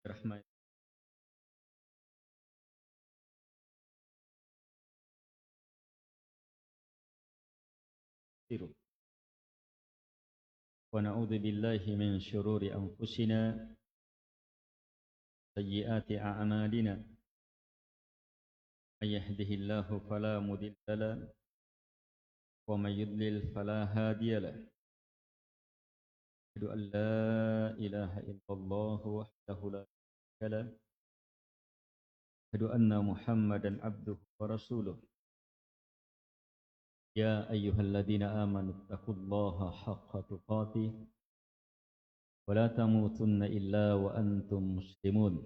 Bismillahirrahmanirrahim. Wa na'udzu billahi min syururi anfusina sayyiati a'malina. May yahdihillahu fala mudilla lahu wa may yudlil fala hadiya lahu. Asyhadu an la ilaha illallah wahdahu la syarika lahu. Asyhadu anna Muhammadan abduhu wa rasuluh. Ya ayyuhalladzina amanu taqullaha haqqa tuqatih wa la tamutunna illa wa antum muslimun.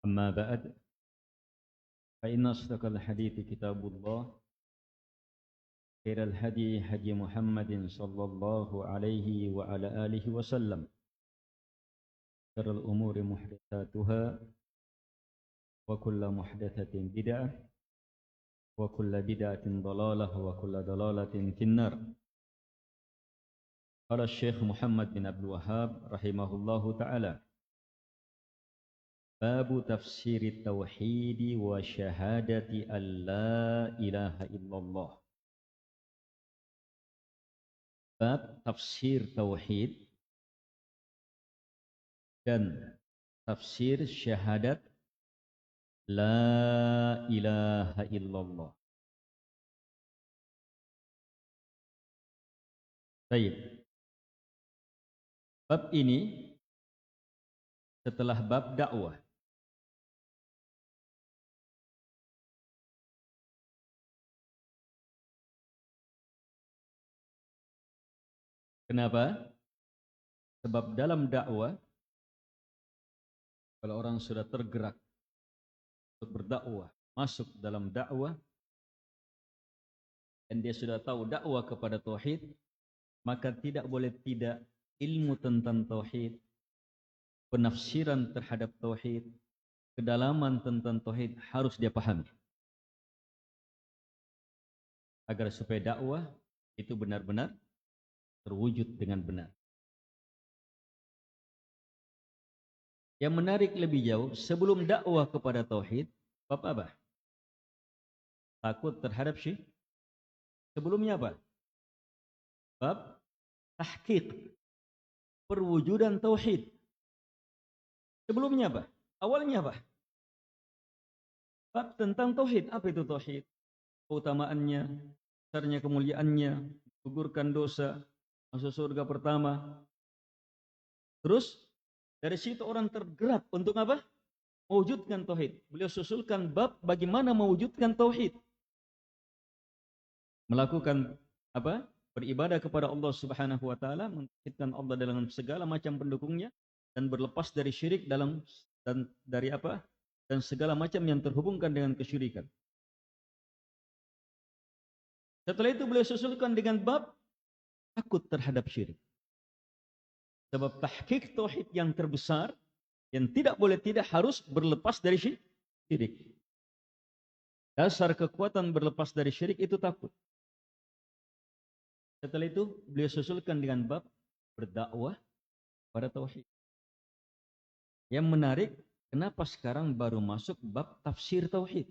Amma ba'd. Fa inna asdaqal hadithi kitabullah, khairal hadi hadi Muhammadin sallallahu alaihi wa ala alihi wasallam, syarrul umuri muhdatsatuha wa kullu muhdatsatin bid'ah wa kullu bid'atin dhalalah wa kullu dhalalatin finnar. Qala Syekh Muhammad bin Abdul Wahhab rahimahullahu taala, babu tafsir tauhid wa syahadati an la ilaha illallah. Bab tafsir tauhid dan tafsir syahadat la ilaha illallah. Baik. Bab ini setelah bab dakwah. Kenapa? Sebab dalam dakwah, kalau orang sudah tergerak untuk berdakwah, masuk dalam dakwah, dan dia sudah tahu dakwah kepada tauhid, maka tidak boleh tidak ilmu tentang tauhid, penafsiran terhadap tauhid, kedalaman tentang tauhid harus dia pahami. Agar supaya dakwah itu benar-benar terwujud dengan benar. Yang menarik lebih jauh, sebelum dakwah kepada tauhid, bab apa? Takut terhadap syirik. Sebelumnya apa? Bab tahqiq, perwujudan tauhid. Sebelumnya apa? Awalnya apa? Bab tentang tauhid. Apa itu tauhid? Keutamaannya, besarnya kemuliaannya, gugurkan dosa, masuk surga pertama. Terus dari situ orang tergerak untuk apa? Mewujudkan tauhid. Beliau susulkan bab bagaimana mewujudkan tauhid. Melakukan apa? Beribadah kepada Allah Subhanahu wa taala, mentauhidkan Allah dengan segala macam pendukungnya dan berlepas dari syirik dan dari apa? Dan segala macam yang terhubungkan dengan kesyirikan. Setelah itu beliau susulkan dengan bab takut terhadap syirik. Sebab tahqiq tauhid yang terbesar yang tidak boleh tidak harus berlepas dari syirik. Dasar kekuatan berlepas dari syirik itu takut. Setelah itu beliau susulkan dengan bab berdakwah pada tauhid. Yang menarik, kenapa sekarang baru masuk bab tafsir tauhid?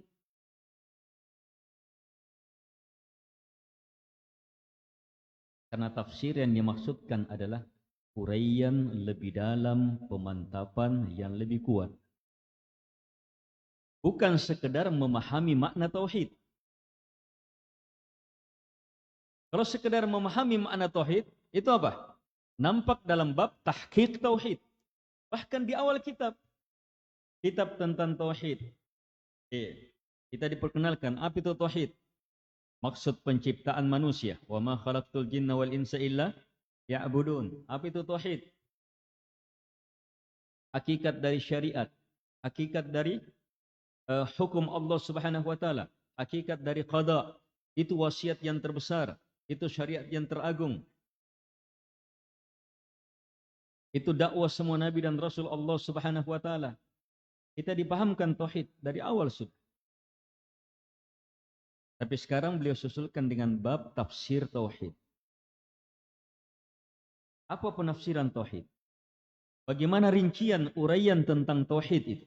Karena tafsir yang dimaksudkan adalah uraian lebih dalam, pemantapan yang lebih kuat. Bukan sekedar memahami makna tauhid. Kalau sekedar memahami makna tauhid, itu apa? Nampak dalam bab tahqiq tauhid. Bahkan di awal kitab tentang tauhid. Kita diperkenalkan apa itu tauhid. Maksud penciptaan manusia. Wa ma khalaqtul jinna wal insa illa ya'budun. Apa itu tauhid? Hakikat dari syariat. Hakikat dari hukum Allah Subhanahu wa taala. Hakikat dari qada. Itu wasiat yang terbesar. Itu syariat yang teragung. Itu dakwah semua nabi dan rasul Allah Subhanahu wa taala. Kita dipahamkan tauhid dari awal sudah. Tapi sekarang beliau susulkan dengan bab tafsir tauhid. Apa penafsiran tauhid? Bagaimana rincian uraian tentang tauhid itu?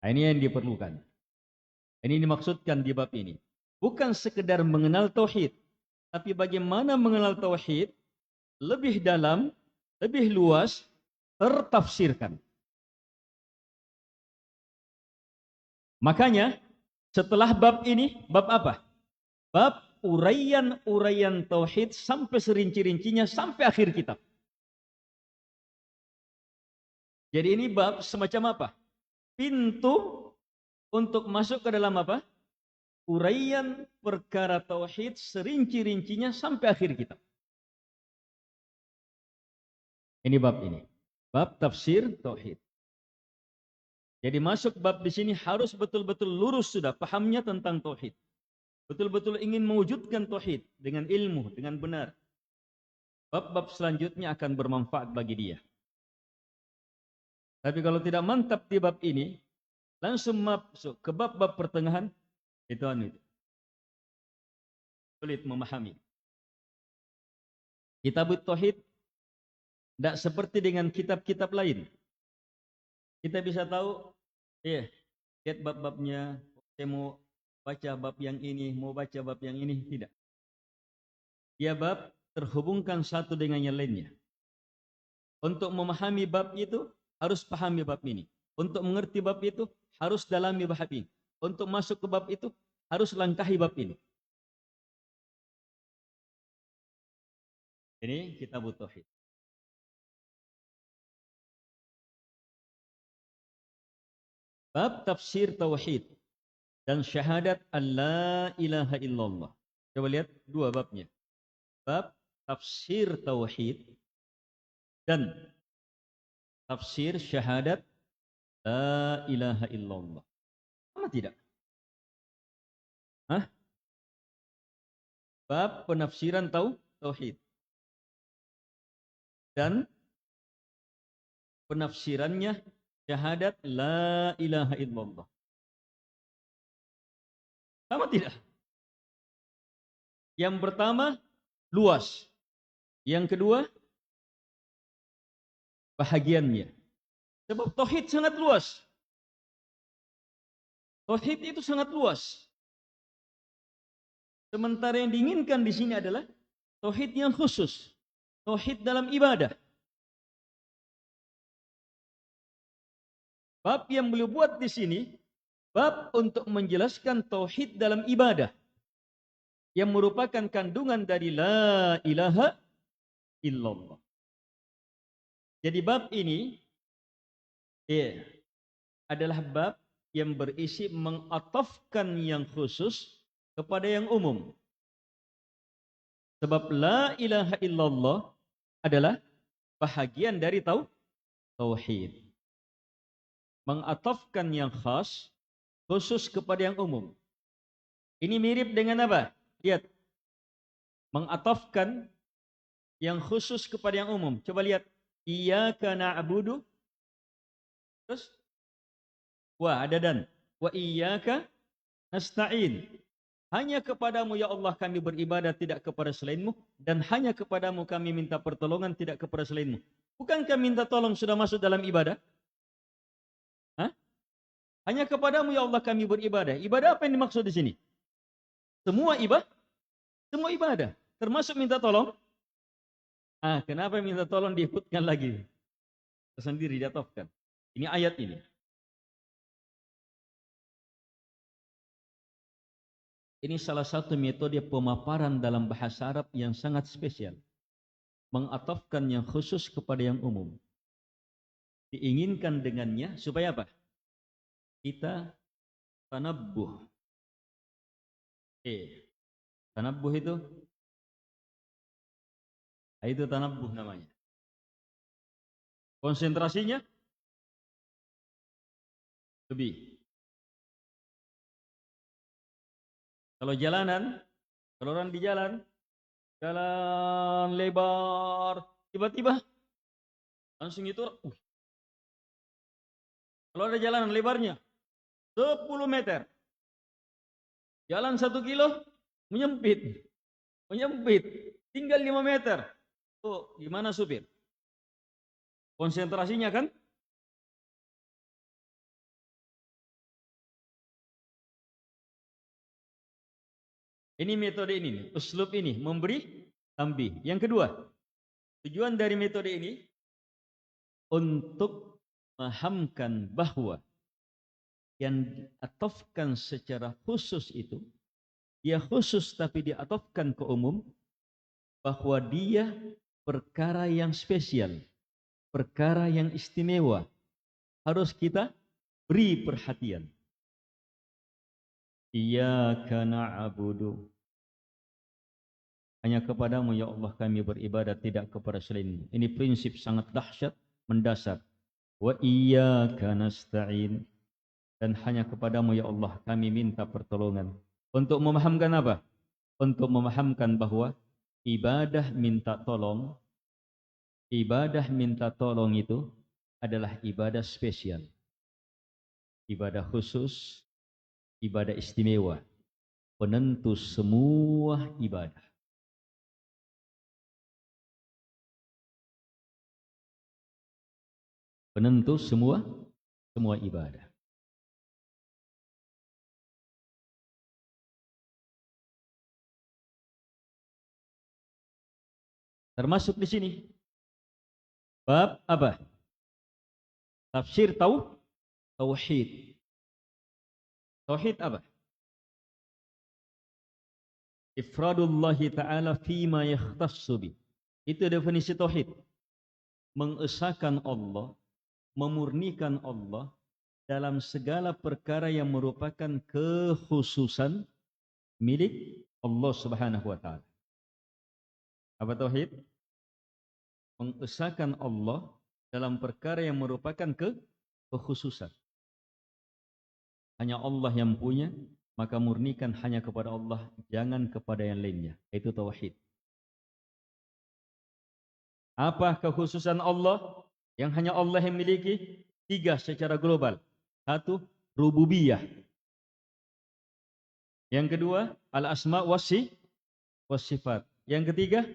Nah, ini yang diperlukan. Ini dimaksudkan di bab ini. Bukan sekedar mengenal tauhid, tapi bagaimana mengenal tauhid lebih dalam, lebih luas, tertafsirkan. Makanya setelah bab ini, bab apa? Bab uraian-uraian tauhid sampai serinci-rincinya sampai akhir kitab. Jadi ini bab semacam apa? Pintu untuk masuk ke dalam apa? Uraian perkara tauhid serinci-rincinya sampai akhir kitab. Ini bab ini. Bab tafsir tauhid. Jadi masuk bab di sini harus betul-betul lurus sudah pahamnya tentang tauhid. Betul-betul ingin mewujudkan tauhid dengan ilmu, dengan benar. Bab-bab selanjutnya akan bermanfaat bagi dia. Tapi kalau tidak mantap di bab ini, langsung masuk ke bab-bab pertengahan, itu sulit memahami. Kitab tauhid tidak seperti dengan kitab-kitab lain. Kita bisa tahu, lihat bab-babnya, saya mau baca bab yang ini, mau baca bab yang ini, tidak. Dia bab terhubungkan satu dengan yang lainnya. Untuk memahami bab itu, harus pahami bab ini. Untuk mengerti bab itu, harus dalami bab ini. Untuk masuk ke bab itu, harus langkahi bab ini. Ini kitab tauhid. Bab tafsir tauhid dan syahadat alla ilaha illallah. Coba lihat dua babnya. Bab tafsir tauhid dan tafsir syahadat la ilaha illallah. Sama tidak? Hah? Bab penafsiran tauhid dan penafsirannya syahadat la ilaha illallah. Sama tidak? Yang pertama luas. Yang kedua bahagiannya. Sebab tauhid sangat luas. Tauhid itu sangat luas. Sementara yang diinginkan di sini adalah tauhid yang khusus. Tauhid dalam ibadah. Bab yang beliau buat di sini, bab untuk menjelaskan tauhid dalam ibadah. Yang merupakan kandungan dari la ilaha illallah. Jadi bab ini adalah bab yang berisi mengatafkan yang khusus kepada yang umum. Sebab la ilaha illallah adalah bahagian dari tauhid. Mengatafkan yang khas khusus kepada yang umum. Ini mirip dengan apa? Lihat. Mengatafkan yang khusus kepada yang umum. Coba lihat. Iyyaka na'budu. Terus. Wah, ada dan. Wa iyyaka nasta'in. Hanya kepadamu ya Allah kami beribadah, tidak kepada selainmu. Dan hanya kepadamu kami minta pertolongan, tidak kepada selainmu. Bukankah minta tolong sudah masuk dalam ibadah? Hah? Hanya kepadamu ya Allah kami beribadah. Ibadah apa yang dimaksud di sini? Semua ibadah. Termasuk minta tolong. Kenapa minta tolong diikutkan lagi? Tersendiri diatofkan. Ini ayat ini. Ini salah satu metode pemaparan dalam bahasa Arab yang sangat spesial. Mengatofkan yang khusus kepada yang umum. Diinginkan dengannya supaya apa? Kita tanabbuh. Tanabbuh itu tanabbuh namanya. Konsentrasinya lebih. Kalau orang di jalan lebar, tiba-tiba langsung itu. Kalau ada jalanan lebarnya 10 meter, jalan 1 kilo, menyempit, tinggal 5 meter. Gimana supir? Konsentrasinya kan? Ini metode ini nih, uslub ini memberi tambih. Yang kedua, tujuan dari metode ini untuk memahamkan bahwa yang diatofkan secara khusus itu, dia khusus tapi diatofkan ke umum, bahwa dia perkara yang spesial, perkara yang istimewa, harus kita beri perhatian. Iyyaka na'budu, hanya kepadamu ya Allah kami beribadat, tidak kepada selainmu. Ini prinsip sangat dahsyat, mendasar. Wa iyyaka nasta'in, dan hanya kepadamu ya Allah kami minta pertolongan. Untuk memahamkan apa? Untuk memahamkan bahwa ibadah minta tolong, ibadah minta tolong itu adalah ibadah spesial, ibadah khusus, ibadah istimewa, penentu semua ibadah. Penentu semua ibadah. Termasuk di sini bab apa? Tafsir tauhid. Tauhid apa? Ifradullah ta'ala fima yakhtassu bi. Itu definisi tauhid. Mengesahkan Allah, memurnikan Allah dalam segala perkara yang merupakan kekhususan milik Allah Subhanahu wa taala. Apa tauhid? Mengesahkan Allah dalam perkara yang merupakan kekhususan. Hanya Allah yang punya, maka murnikan hanya kepada Allah, jangan kepada yang lainnya. Itu tauhid. Apa kekhususan Allah yang hanya Allah yang miliki? 3 secara global. 1, rububiyah. Yang kedua, al-asma was-sifat. Yang ketiga,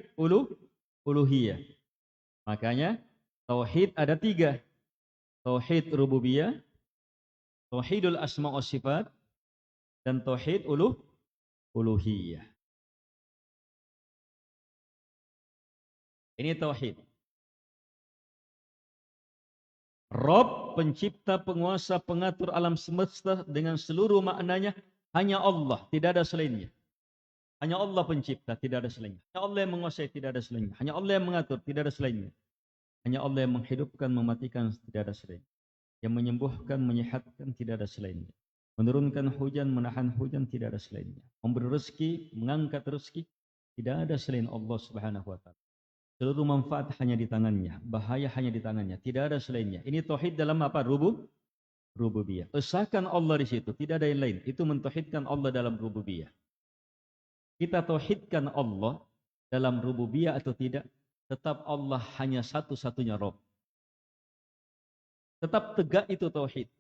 uluhiyah. Makanya tauhid ada 3. Tauhid rububiyah, tauhidul asma was-sifat, dan tauhid uluhiyah. Ini tauhid. Rob, pencipta, penguasa, pengatur alam semesta dengan seluruh maknanya, hanya Allah, tidak ada selainnya. Hanya Allah pencipta, tidak ada selainnya. Hanya Allah yang menguasai, tidak ada selainnya. Hanya Allah yang mengatur, tidak ada selainnya. Hanya Allah yang menghidupkan, mematikan, tidak ada selainnya. Yang menyembuhkan, menyehatkan, tidak ada selainnya. Menurunkan hujan, menahan hujan, tidak ada selainnya. Memberi rezeki, mengangkat rezeki, tidak ada selain Allah Subhanahu wa taala. Seluruh manfaat hanya di tangannya, bahaya hanya di tangannya, tidak ada selainnya. Ini tauhid dalam apa? Rububiyah. Esahkan Allah di situ, tidak ada yang lain. Itu mentauhidkan Allah dalam rububiyah. Kita tauhidkan Allah dalam rububiyah atau tidak, tetap Allah hanya satu-satunya Rabb. Tetap tegak itu tauhid.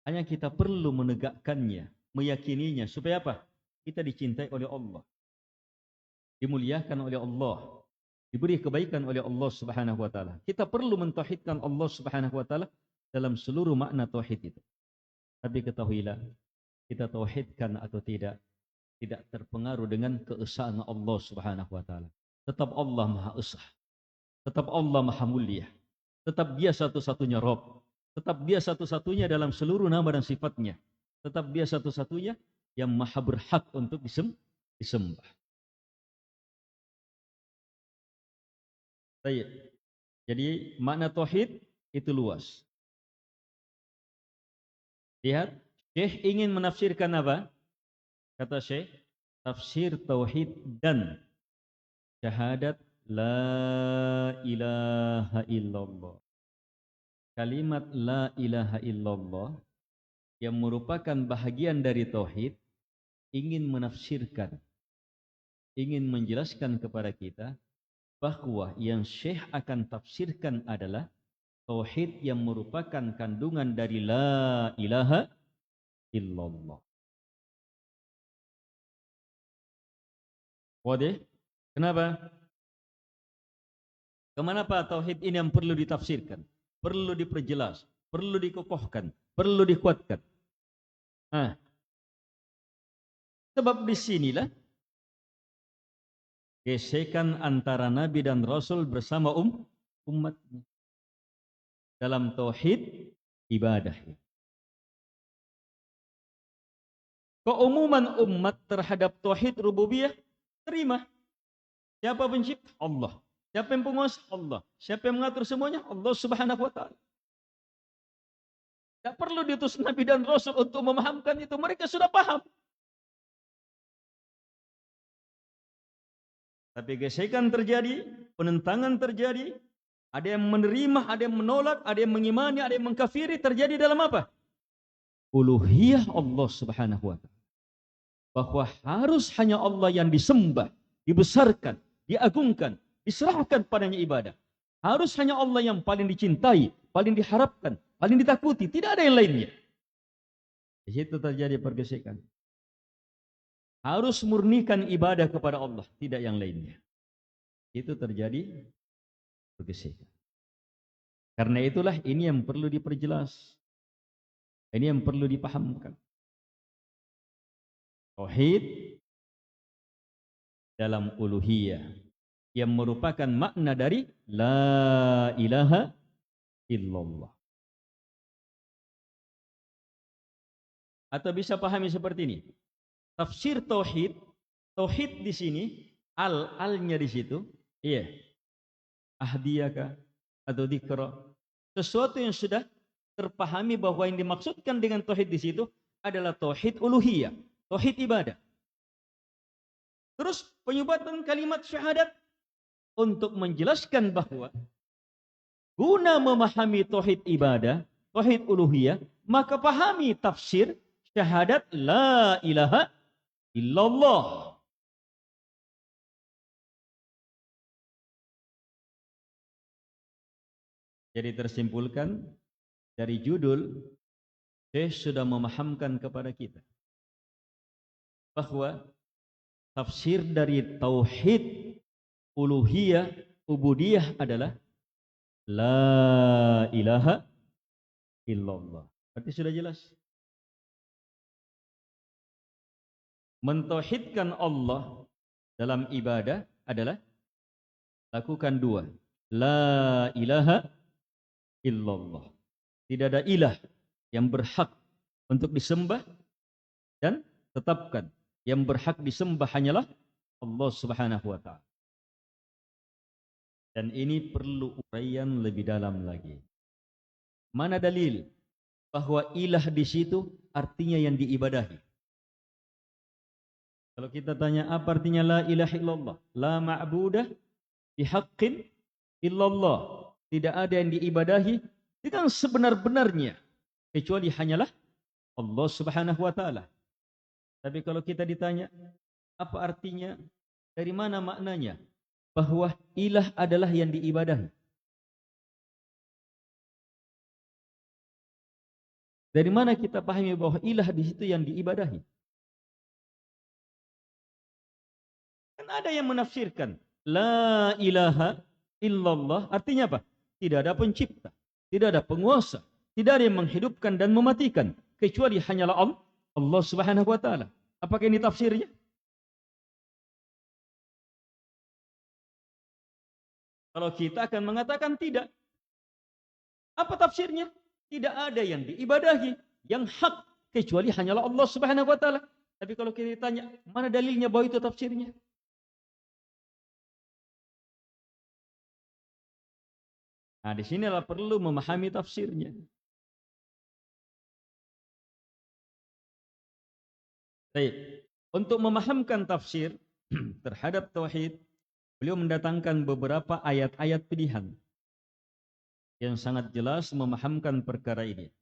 Hanya kita perlu menegakkannya, meyakininya, supaya apa? Kita dicintai oleh Allah, dimuliakan oleh Allah, diberi kebaikan oleh Allah Subhanahu wa taala. Kita perlu mentauhidkan Allah Subhanahu wa taala dalam seluruh makna tauhid itu. Tapi ketahuilah, kita tauhidkan atau tidak terpengaruh dengan keesaan Allah Subhanahu wa taala. Tetap Allah Maha Esa. Tetap Allah Maha Mulia. Tetap Dia satu-satunya Rabb. Tetap Dia satu-satunya dalam seluruh nama dan sifatnya. Tetap Dia satu-satunya yang maha berhak untuk disembah. Baik. Jadi makna tauhid itu luas. Lihat, Syekh ingin menafsirkan apa? Kata Syekh, tafsir tauhid dan syahadat la ilaha illallah. Kalimat la ilaha illallah yang merupakan bahagian dari tauhid ingin menafsirkan, ingin menjelaskan kepada kita bahwa yang Syekh akan tafsirkan adalah tauhid yang merupakan kandungan dari la ilaha illallah. Wadah? Kenapa? Kemanapa tauhid ini yang perlu ditafsirkan, perlu diperjelas, perlu dikokohkan, perlu dikuatkan. Nah, sebab disinilah gesekan antara Nabi dan Rasul bersama umatnya dalam tauhid ibadah. Keumuman umat terhadap tauhid rububiyah terima. Siapa pencipta? Allah. Siapa yang penguasa? Allah. Siapa yang mengatur semuanya? Allah Subhanahu wa taala. Tidak perlu diutus Nabi dan Rasul untuk memahamkan itu. Mereka sudah paham. Tapi gesekan terjadi, penentangan terjadi, ada yang menerima, ada yang menolak, ada yang mengimani, ada yang mengkafiri, terjadi dalam apa? Uluhiyah Allah Subhanahu wa taala. Bahwa harus hanya Allah yang disembah, dibesarkan, diagungkan, diserahkan padanya ibadah. Harus hanya Allah yang paling dicintai, paling diharapkan, paling ditakuti, tidak ada yang lainnya. Di situ terjadi pergesekan. Harus murnikan ibadah kepada Allah, tidak yang lainnya. Itu terjadi pergesekan. Karena itulah ini yang perlu diperjelas. Ini yang perlu dipahamkan. Tauhid dalam uluhiyah yang merupakan makna dari la ilaha illallah. Atau bisa pahami seperti ini. Tafsir tauhid, tauhid di sini al-alnya di situ, iya. Ahdiyaka atau dzikra. Sesuatu yang sudah terpahami bahwa yang dimaksudkan dengan tauhid di situ adalah tauhid uluhiyah, tauhid ibadah. Terus penyebatan kalimat syahadat untuk menjelaskan bahwa guna memahami tauhid ibadah, tauhid uluhiyah, maka pahami tafsir syahadat la ilaha illallah. Jadi tersimpulkan dari judul, Syekh sudah memahamkan kepada kita bahwa tafsir dari tauhid uluhiyah, ubudiyah adalah la ilaha illallah. Berarti sudah jelas. Mentauhidkan Allah dalam ibadah adalah lakukan dua. La ilaha illallah. Tidak ada ilah yang berhak untuk disembah, dan tetapkan yang berhak disembah hanyalah Allah Subhanahu wa taala. Dan ini perlu uraian lebih dalam lagi. Mana dalil bahwa ilah di situ artinya yang diibadahi? Kalau kita tanya apa artinya la ilaha illallah? La ma'budah bihaqqin illallah. Tidak ada yang diibadahi dengan sebenar-benarnya kecuali hanyalah Allah Subhanahu wa taala. Tapi kalau kita ditanya apa artinya? Dari mana maknanya? Bahwa ilah adalah yang diibadahi. Dari mana kita pahami bahwa ilah di situ yang diibadahi? Kan ada yang menafsirkan la ilaha illallah artinya apa? Tidak ada pencipta, tidak ada penguasa, tidak ada yang menghidupkan dan mematikan kecuali hanyalah Allah Subhanahu wa taala. Apakah ini tafsirnya? Kalau kita akan mengatakan tidak. Apa tafsirnya? Tidak ada yang diibadahi, yang hak kecuali hanyalah Allah Subhanahu wa taala. Tapi kalau kita ditanya, mana dalilnya bahwa itu tafsirnya? Nah, di sinilah perlu memahami tafsirnya. Baik, untuk memahamkan tafsir terhadap tauhid, beliau mendatangkan beberapa ayat-ayat pilihan yang sangat jelas memahamkan perkara ini.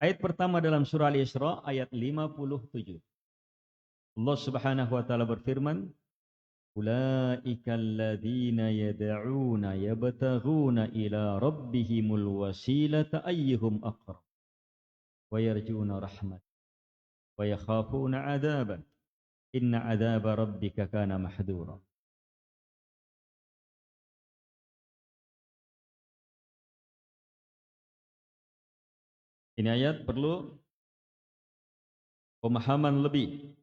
Ayat pertama dalam surah Al-Isra ayat 57. Allah Subhanahu wa taala berfirman, "Ulaika alladzina yad'una yabtaghuna ila rabbihimul wasilata ayyuhum aqrab wa yarjuna rahmat wa yakhafuna 'adzaban inna 'adzaba rabbika kana mahdura." Ini ayat perlu pemahaman lebih.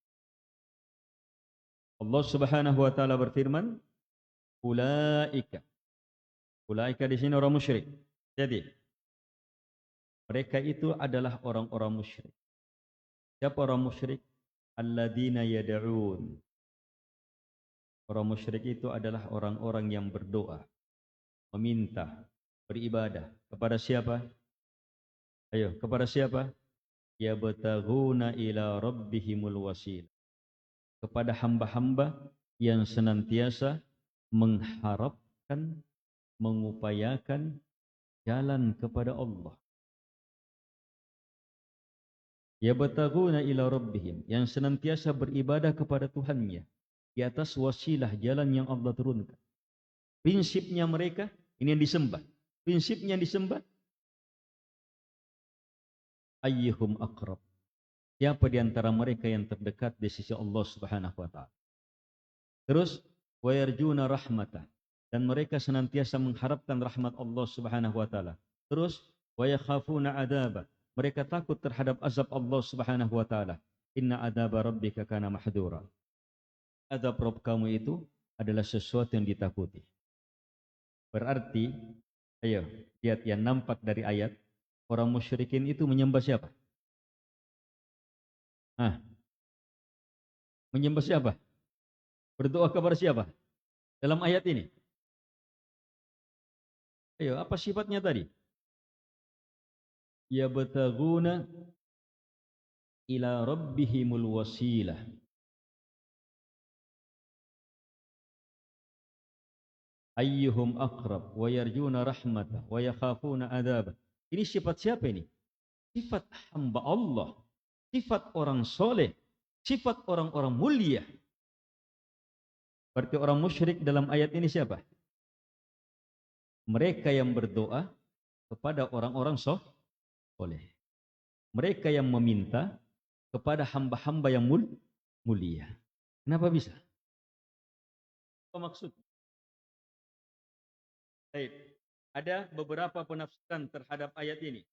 Allah Subhanahu wa taala berfirman, ulaika. Ulaika di sini orang musyrik. Jadi, mereka itu adalah orang-orang musyrik. Siapa orang musyrik? Alladzina yad'un. Orang musyrik itu adalah orang-orang yang berdoa, meminta, beribadah kepada siapa? Ayo, kepada siapa? Yabtaghuna ila rabbihimul wasilah. Kepada hamba-hamba yang senantiasa mengharapkan, mengupayakan jalan kepada Allah. Yabtaghuna ila rabbihim, yang senantiasa beribadah kepada Tuhannya di atas wasilah jalan yang Allah turunkan. Prinsipnya mereka, ini yang disembah. Prinsipnya yang disembah, ayyuhum aqrab. Siapa di antara mereka yang terdekat di sisi Allah Subhanahu wa taala. Terus wa yarjuna rahmatah, dan mereka senantiasa mengharapkan rahmat Allah Subhanahu wa taala. Terus wa yakhafuna adzaba, mereka takut terhadap azab Allah Subhanahu wa taala. Inna adzaba rabbika kana mahdura. Azab Rabb kamu itu adalah sesuatu yang ditakuti. Berarti, ayo lihat yang nampak dari ayat, orang musyrikin itu menyembah siapa? Menyembah siapa? Berdoa kepada siapa? Dalam ayat ini. Ayo, apa sifatnya tadi? Yabtaghuna ila rabbihimul wasilah. Ayyuhum aqrab wa yarjuna rahmatah wa yakhafuna adzabah. Ini sifat siapa ini? Sifat hamba Allah, sifat orang soleh, sifat orang-orang mulia. Berarti orang musyrik dalam ayat ini siapa? Mereka yang berdoa kepada orang-orang soleh. Mereka yang meminta kepada hamba-hamba yang mulia. Kenapa bisa? Apa maksud? Baik. Ada beberapa penafsiran terhadap ayat ini.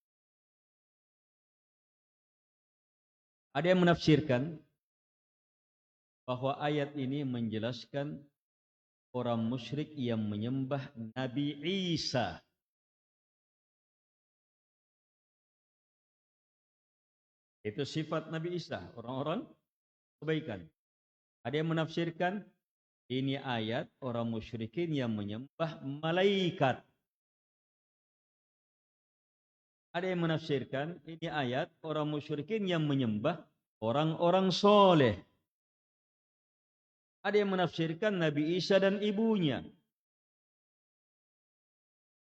Ada yang menafsirkan bahwa ayat ini menjelaskan orang musyrik yang menyembah Nabi Isa. Itu sifat Nabi Isa, orang-orang kebaikan. Ada yang menafsirkan ini ayat orang musyrikin yang menyembah malaikat. Ada yang menafsirkan ini ayat orang musyrikin yang menyembah orang-orang soleh. Ada yang menafsirkan Nabi Isa dan ibunya.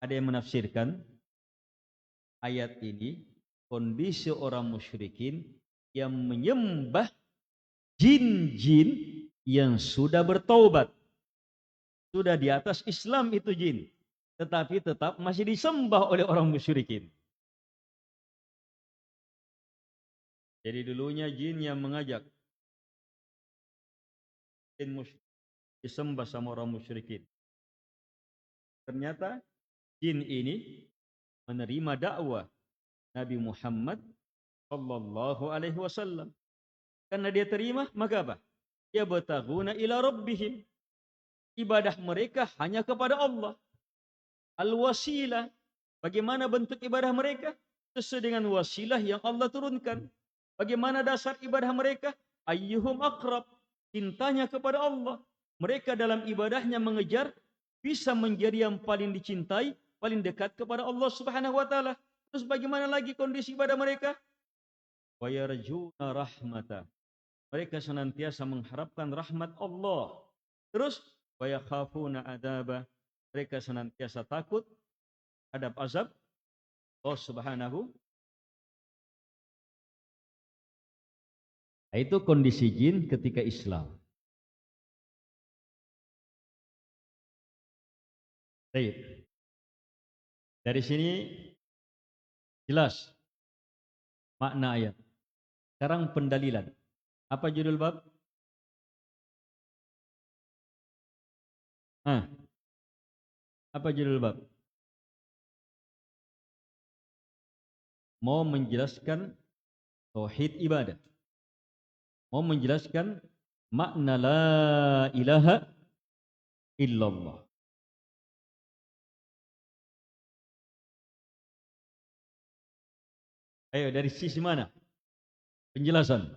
Ada yang menafsirkan ayat ini kondisi orang musyrikin yang menyembah jin-jin yang sudah bertaubat. Sudah di atas Islam itu jin, tetapi tetap masih disembah oleh orang musyrikin. Jadi dulunya jin yang mengajak, jin musyrik disembah sama orang musyrikin. Ternyata jin ini menerima dakwah Nabi Muhammad sallallahu alaihi wasallam. Karena dia terima, maka apa? Ya bataguna ila rabbihim. Ibadah mereka hanya kepada Allah. Al-wasilah. Bagaimana bentuk ibadah mereka? Sesuai dengan wasilah yang Allah turunkan. Bagaimana dasar ibadah mereka? Ayyuhum aqrab. Cintanya kepada Allah. Mereka dalam ibadahnya mengejar bisa menjadi yang paling dicintai, paling dekat kepada Allah Subhanahu wa taala. Terus bagaimana lagi kondisi ibadah mereka? Wa yarjuna rahmata. Mereka senantiasa mengharapkan rahmat Allah. Terus wa yakhafuna adzaba. Mereka senantiasa takut hadap azab Allah Subhanahu. Itu kondisi jin ketika Islam. Baik. Dari sini jelas makna ayat. Sekarang pendalilan. Apa judul bab? Apa judul bab? mau menjelaskan tauhid ibadah, mau menjelaskan makna la ilaha illallah. Ayo, dari sisi mana penjelasan?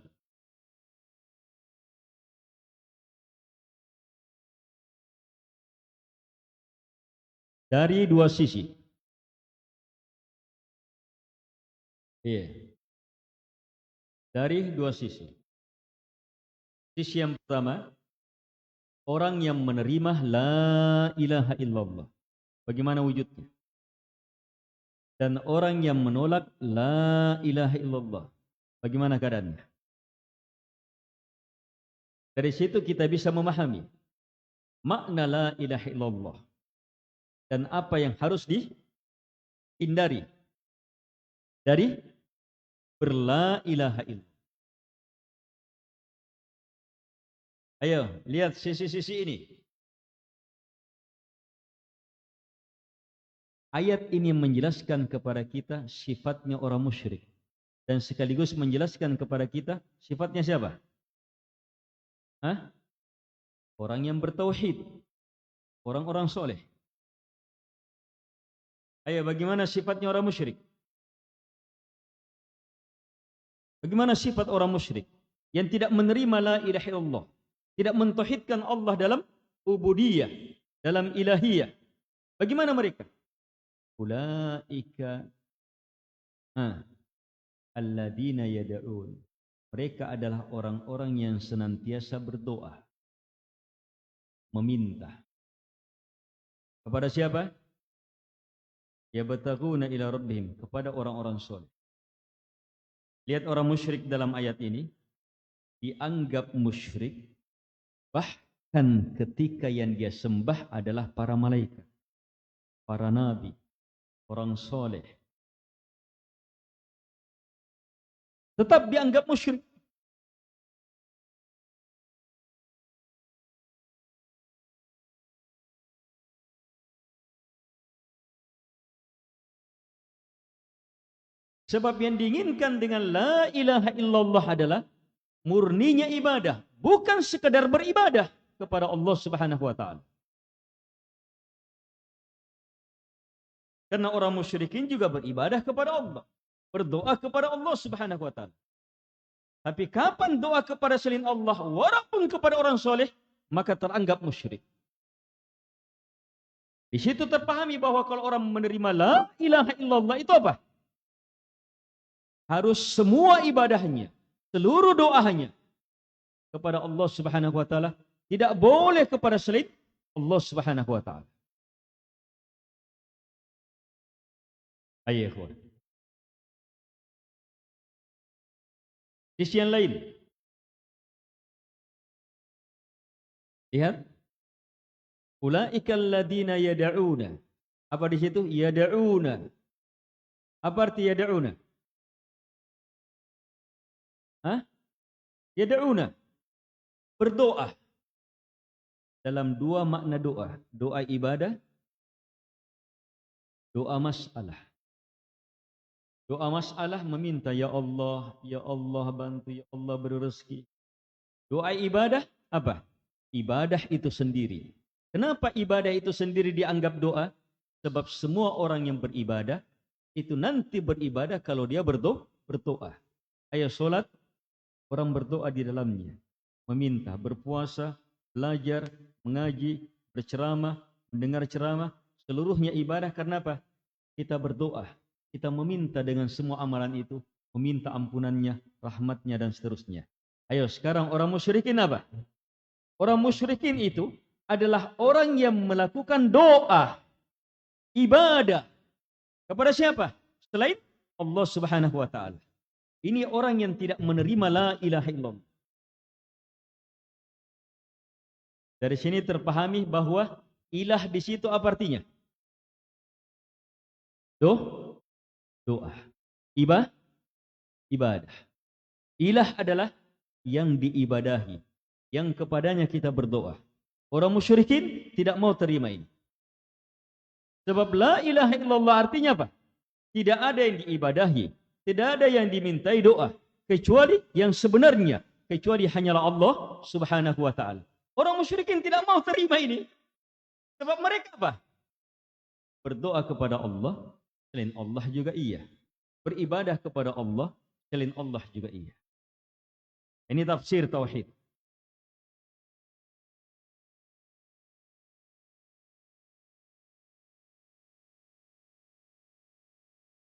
Dari dua sisi. Iya. Dari dua sisi. Sisi yang pertama, orang yang menerima la ilaha illallah, bagaimana wujudnya? Dan orang yang menolak la ilaha illallah, bagaimana keadaannya? Dari situ kita bisa memahami makna la ilaha illallah dan apa yang harus dihindari dari berla ilaha illallah. Ayo, lihat sisi-sisi ini. Ayat ini menjelaskan kepada kita sifatnya orang musyrik. Dan sekaligus menjelaskan kepada kita sifatnya siapa? Hah? Orang yang bertauhid. Orang-orang soleh. Ayo, bagaimana sifatnya orang musyrik? Bagaimana sifat orang musyrik yang tidak menerima la ilaha illallah, tidak mentauhidkan Allah dalam ubudiyah, dalam ilahiyah? Bagaimana mereka? Ulaika alladzina yad'un. Mereka adalah orang-orang yang senantiasa berdoa, meminta. Kepada siapa? Yabtaguna ila rabbihim, kepada orang-orang soleh. Lihat orang musyrik dalam ayat ini dianggap musyrik bahkan ketika yang dia sembah adalah para malaikat, para nabi, orang soleh. Tetap dianggap musyrik. Sebab yang diinginkan dengan la ilaha illallah adalah murninya ibadah, bukan sekadar beribadah kepada Allah Subhanahu wa taala. Karena orang musyrikin juga beribadah kepada Allah, berdoa kepada Allah Subhanahu wa taala. Tapi kapan doa kepada selain Allah, walaupun kepada orang soleh, maka teranggap musyrik. Di situ terpahami bahwa kalau orang menerima la ilaha illallah itu apa? Harus semua ibadahnya, seluruh doanya kepada Allah Subhanahu wa taala, tidak boleh kepada selain Allah Subhanahu wa taala. Ayo, ikhwan. Sisi yang lain. Lihat. Ulaikal ladzina yad'una. Apa di situ? Yad'una. Apa arti yad'una? Hah? Yad'una. Berdoa. Dalam dua makna doa. Doa ibadah. Doa masalah. Doa masalah meminta, ya Allah bantu, ya Allah beri rezeki. Doa ibadah apa? Ibadah itu sendiri. Kenapa ibadah itu sendiri dianggap doa? Sebab semua orang yang beribadah itu nanti beribadah kalau dia berdoa. Ayo solat, orang berdoa di dalamnya. Meminta, berpuasa, belajar, mengaji, berceramah, mendengar ceramah. Seluruhnya ibadah karena apa? Kita berdoa. Kita meminta dengan semua amalan itu, meminta ampunannya, rahmatnya, dan seterusnya. Ayo sekarang orang musyrikin apa? Orang musyrikin itu adalah orang yang melakukan doa, ibadah kepada siapa? Selain Allah Subhanahu wa taala. Ini orang yang tidak menerima la ilaha illallah. Dari sini terpahami bahwa ilah di situ apa artinya? Doa. Ibadah. Ilah adalah yang diibadahi, yang kepadanya kita berdoa. Orang musyrikin tidak mau terima ini. Sebab la ilaha illallah artinya apa? Tidak ada yang diibadahi, Tidak ada yang dimintai doa kecuali yang sebenarnya, kecuali hanyalah Allah Subhanahu wa taala. Orang musyrikin tidak mau terima ini. Sebab mereka apa? Berdoa kepada Allah, selain Allah juga iya. Beribadah kepada Allah, selain Allah juga iya. Ini tafsir tauhid.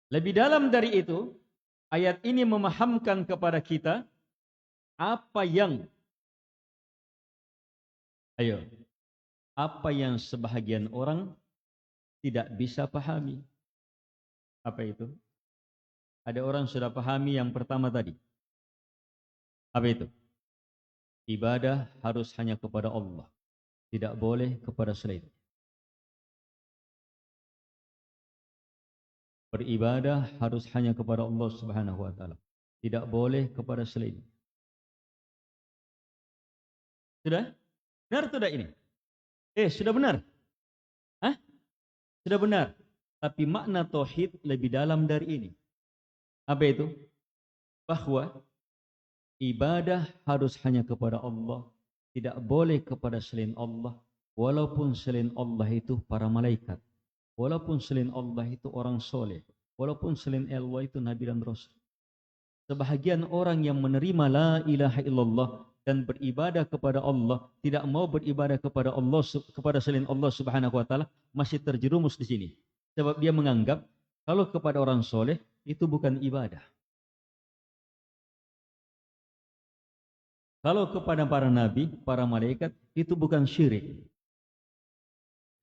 Lebih dalam dari itu, ayat ini memahamkan kepada kita apa yang apa yang sebahagian orang tidak bisa pahami. Apa itu? Ada orang sudah pahami yang pertama tadi. Apa itu? Ibadah harus hanya kepada Allah. Tidak boleh kepada selain. Beribadah harus hanya kepada Allah Subhanahu wa taala. Tidak boleh kepada selain. Sudah? Benar tidak ini? Sudah benar? Hah? Sudah benar. Tapi makna tauhid lebih dalam dari ini. Apa itu? Bahwa ibadah harus hanya kepada Allah. Tidak boleh kepada selain Allah. Walaupun selain Allah itu para malaikat. Walaupun selain Allah itu orang soleh. Walaupun selain Allah itu Nabi dan Rasul. Sebahagian orang yang menerima la ilaha illallah dan beribadah kepada Allah, tidak mau beribadah kepada Allah, kepada selain Allah Subhanahu wa taala, masih terjerumus di sini. Sebab dia menganggap kalau kepada orang soleh itu bukan ibadah. Kalau kepada para nabi, para malaikat itu bukan syirik.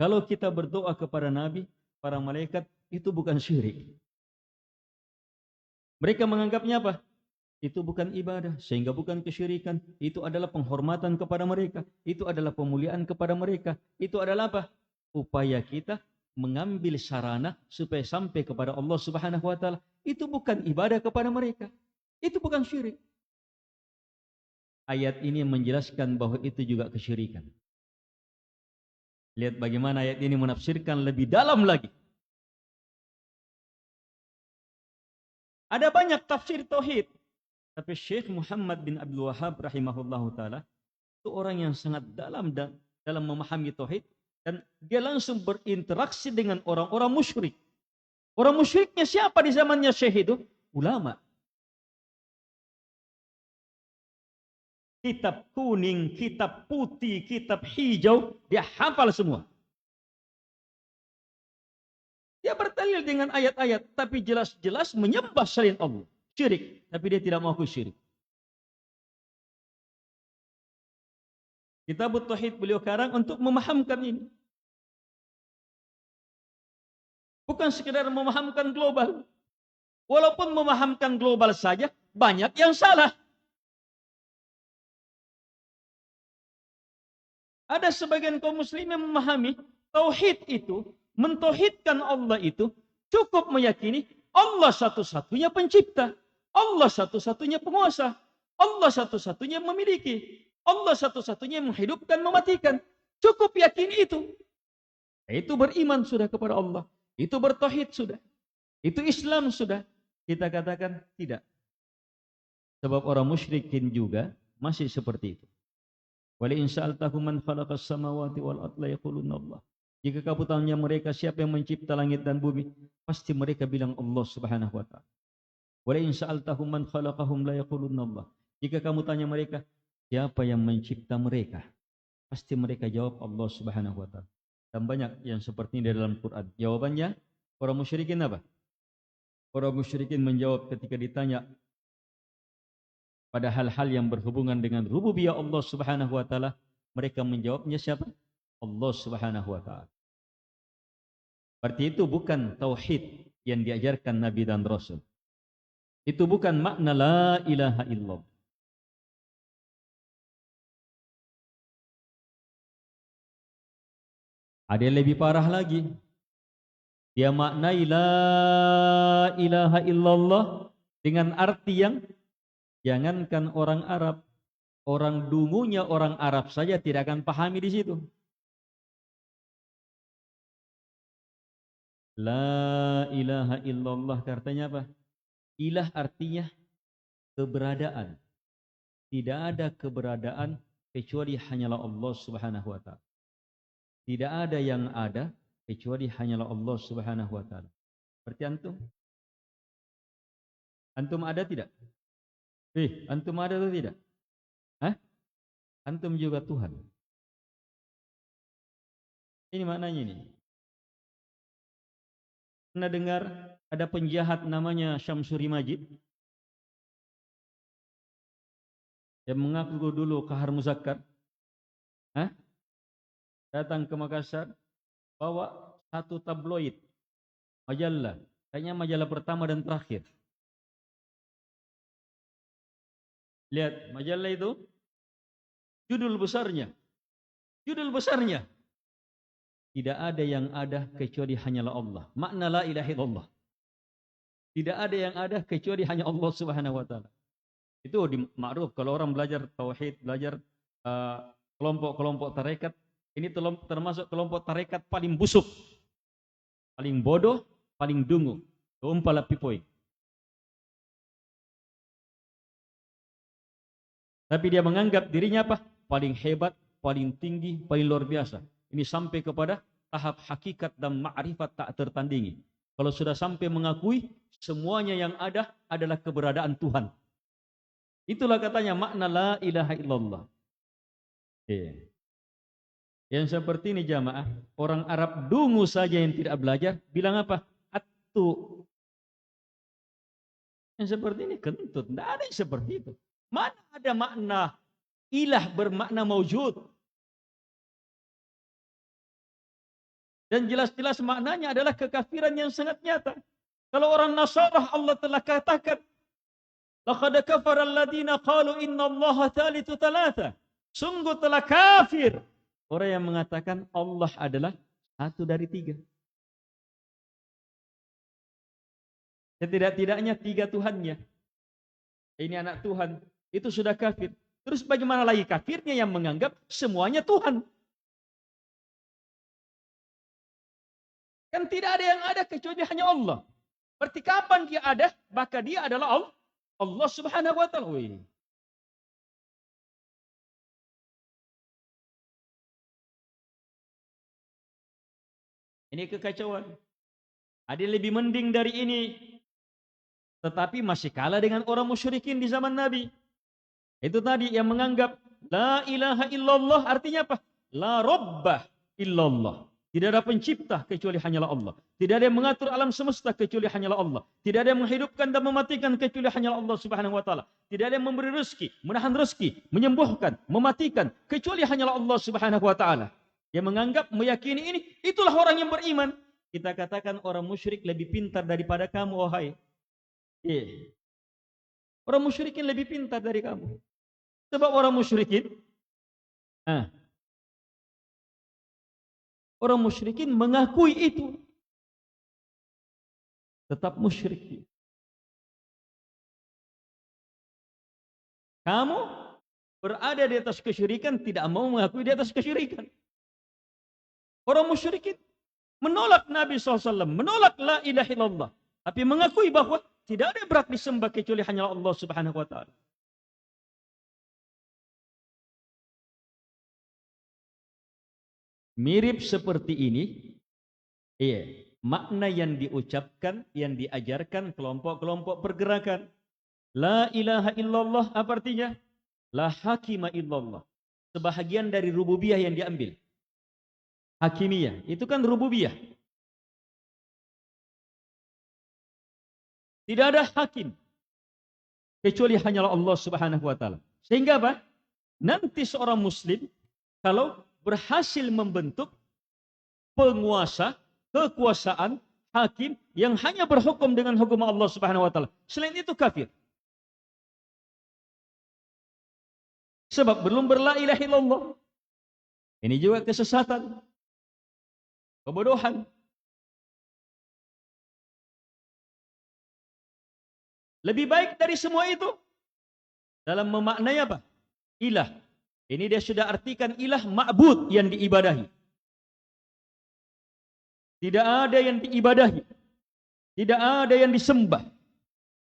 Kalau kita berdoa kepada nabi, para malaikat itu bukan syirik. Mereka menganggapnya apa? Itu bukan ibadah, sehingga bukan kesyirikan. Itu adalah penghormatan kepada mereka. Itu adalah pemuliaan kepada mereka. Itu adalah apa? Upaya kita mengambil sarana supaya sampai kepada Allah Subhanahu wa taala. Itu bukan ibadah kepada mereka. Itu bukan syirik. Ayat ini menjelaskan bahwa itu juga kesyirikan. Lihat bagaimana ayat ini menafsirkan lebih dalam lagi. Ada banyak tafsir tauhid, tapi Syekh Muhammad bin Abdul Wahhab rahimahullahu taala itu orang yang sangat dalam memahami tauhid, dan dia langsung berinteraksi dengan orang-orang musyrik. Orang musyriknya siapa di zamannya Syekh itu? Ulama. Kitab kuning, kitab putih, kitab hijau, dia hafal semua. Dia berdalil dengan ayat-ayat, tapi jelas-jelas menyembah selain Allah. Syirik, tapi dia tidak mau syirik. Kitab Tauhid beliau karang untuk memahamkan ini. Bukan sekedar memahamkan global. Walaupun memahamkan global saja, banyak yang salah. Ada sebagian kaum muslim yang memahami tauhid itu, mentauhidkan Allah itu, cukup meyakini Allah satu-satunya pencipta, Allah satu-satunya penguasa, Allah satu-satunya memiliki, Allah satu-satunya menghidupkan, mematikan. Cukup yakini itu. Itu beriman sudah kepada Allah. Itu bertauhid sudah. Itu Islam sudah. Kita katakan tidak. Sebab orang musyrikin juga masih seperti itu. Wala in sa'altahum man khalaqas samawati wal ardh la yaquluna Allah. Jika kamu tanya mereka siapa yang mencipta langit dan bumi, pasti mereka bilang Allah Subhanahu wa taala. Wala in sa'altahum man khalaqahum la yaquluna Allah. Jika kamu tanya mereka siapa yang mencipta mereka, pasti mereka jawab Allah Subhanahu wa taala. Dan banyak yang seperti ini dalam Quran. Jawabannya orang musyrikin apa? Orang musyrikin menjawab ketika ditanya pada hal-hal yang berhubungan dengan rububiyah Allah Subhanahu wa taala, mereka menjawabnya siapa? Allah Subhanahu wa taala. Berarti itu bukan tauhid yang diajarkan Nabi dan Rasul. Itu bukan makna la ilaha illallah. Ada yang lebih parah lagi. Dia maknai la ilaha illallah dengan arti yang jangankan orang Arab, orang dungunya orang Arab saja tidak akan pahami di situ. La ilaha illallah artinya apa? Ilah artinya keberadaan. Tidak ada keberadaan kecuali hanyalah Allah Subhanahu wa taala. Tidak ada yang ada kecuali hanyalah Allah Subhanahu wa taala. Berarti antum? Antum ada tidak? Antum ada atau tidak? Hah? Antum juga Tuhan. Ini maknanya ini. Pernah dengar ada penjahat namanya Syamsuri Majid yang mengaku dulu Kahar Muzakkar? Hah? Datang ke Makassar, bawa satu tabloid, majalah, kayaknya majalah pertama dan terakhir. Lihat majalah itu, judul besarnya, tidak ada yang ada kecuali hanyalah Allah. Makna la ilaha illallah. Tidak ada yang ada kecuali hanya Allah Subhanahu wa taala. Itu di ma'ruf kalau orang belajar tauhid, belajar kelompok-kelompok tarekat, ini termasuk kelompok tarekat paling busuk, paling bodoh, paling dungu. Umpala pipoi. Tapi dia menganggap dirinya apa? Paling hebat, paling tinggi, paling luar biasa. Ini sampai kepada tahap hakikat dan ma'rifat tak tertandingi. Kalau sudah sampai mengakui semuanya yang ada adalah keberadaan Tuhan. Itulah katanya makna la ilaha illallah. Yang seperti ini jamaah, orang Arab dungu saja yang tidak belajar, bilang apa? Attu. Yang seperti ini kentut, tidak ada yang seperti itu. Mana ada makna ilah bermakna maujud? Dan jelas-jelas maknanya adalah kekafiran yang sangat nyata. Kalau orang Nasarah Allah telah katakan, laqad kafara alladziina qalu innallaha tsalitsu tsalatsa. Sungguh telah kafir orang yang mengatakan Allah adalah satu dari tiga. Setidak-tidaknya tiga Tuhannya. Ini anak Tuhan. Itu sudah kafir. Terus bagaimana lagi kafirnya yang menganggap semuanya Tuhan? Kan tidak ada yang ada kecuali hanya Allah. Berarti kapan dia ada? Maka dia adalah Allah Subhanahu wa taala. Ini kekacauan. Ada yang lebih mending dari ini. Tetapi masih kalah dengan orang musyrikin di zaman Nabi. Itu tadi yang menganggap la ilaha illallah artinya apa? La rabbah illallah. Tidak ada pencipta kecuali hanyalah Allah. Tidak ada yang mengatur alam semesta kecuali hanyalah Allah. Tidak ada yang menghidupkan dan mematikan kecuali hanyalah Allah Subhanahu wa taala. Tidak ada yang memberi rezeki, menahan rezeki, menyembuhkan, mematikan kecuali hanyalah Allah Subhanahu wa taala. Yang menganggap meyakini ini, itulah orang yang beriman. Kita katakan orang musyrik lebih pintar daripada kamu, wahai. Orang musyrikin lebih pintar dari kamu. Sebab orang musyrikin orang musyrikin mengakui itu. Tetap musyrik. Kamu berada di atas kesyirikan, tidak mau mengakui di atas kesyirikan. Orang musyrikin menolak Nabi SAW, menolak la ilaha illallah. Tapi mengakui bahwa tidak ada yang berhak disembah kecuali hanya Allah Subhanahu wa taala. Mirip seperti ini, makna yang diucapkan, yang diajarkan kelompok-kelompok pergerakan. La ilaha illallah apa artinya? La hakima illallah. Sebahagian dari rububiyah yang diambil. Hakimiyah, itu kan rububiyah. Tidak ada hakim kecuali hanyalah Allah Subhanahu wa taala. Sehingga apa? Nanti seorang muslim kalau berhasil membentuk penguasa, kekuasaan, hakim yang hanya berhukum dengan hukum Allah Subhanahu wa taala. Selain itu kafir. Sebab belum berla ilaha illallah. Ini juga kesesatan. Kebodohan. Lebih baik dari semua itu dalam memaknai apa? Ilah. Ini dia sudah artikan ilah ma'bud yang diibadahi. Tidak ada yang diibadahi. Tidak ada yang disembah.